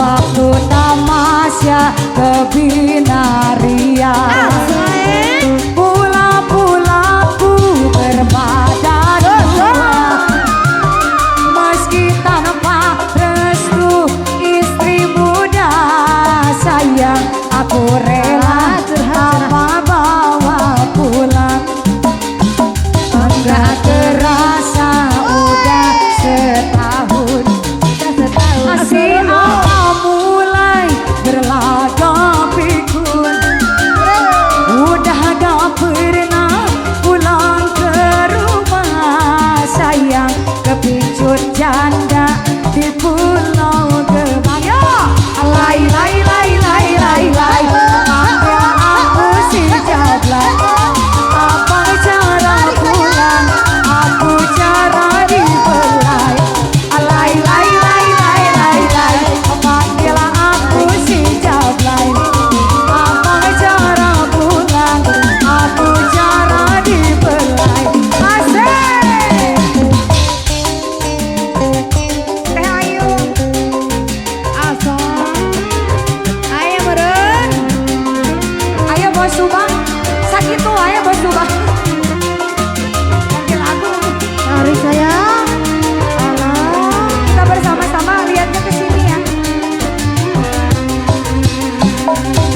waktu tamasya ke binarian. Pula-pulaku berbadan dua, meski tanpa restu istri muda. Sayang aku rela apa bawa pulang. Enggak terasa udah setahun. Masih awal mulai berlaga pikun. Udah gak pernah pulang ke rumah. Sayang kepincut janda di pulau Gebang. Lai lai lai lai lai lai, panggil aku si Jablay. Apa cara pulang, aku cara dibelai. Lai lai lai lai lai lai, panggil aku si Jablay. Apa cara pulang, aku cara dibelai. Asik. Teh Ayu, Aso, ayo meren, ayo bos subang, sakit tuh ayo bos subang. Ganti lagu, Mari sayang. kita bersama-sama lihatnya ke sini ya.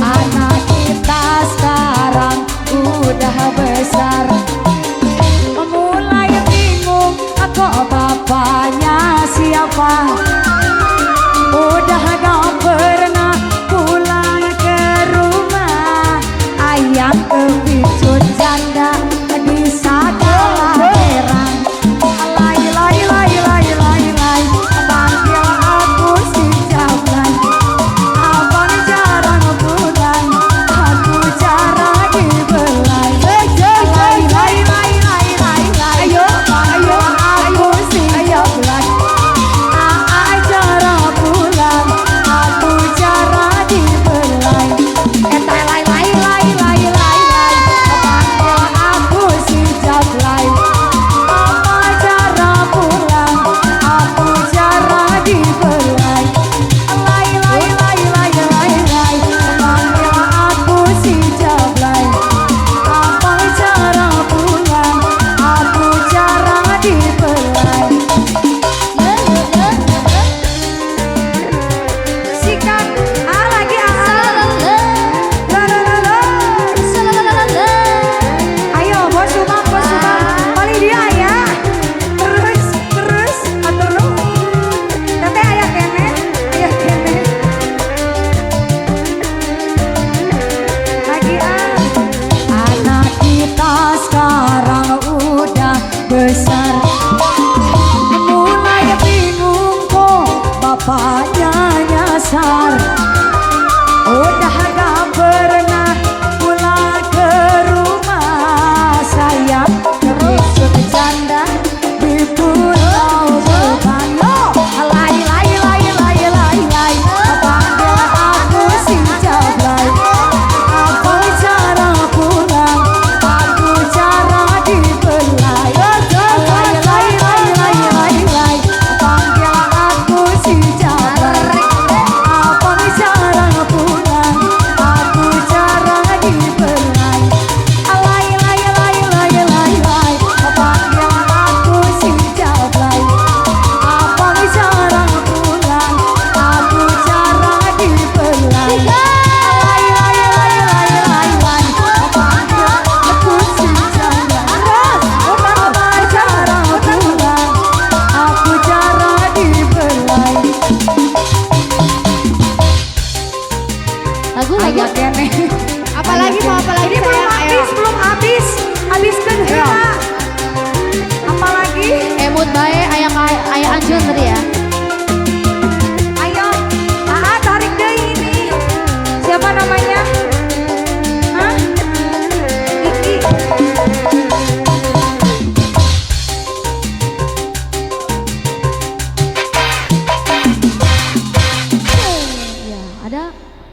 Anak kita sekarang udah besar, mulai bingung kok bapaknya siapa.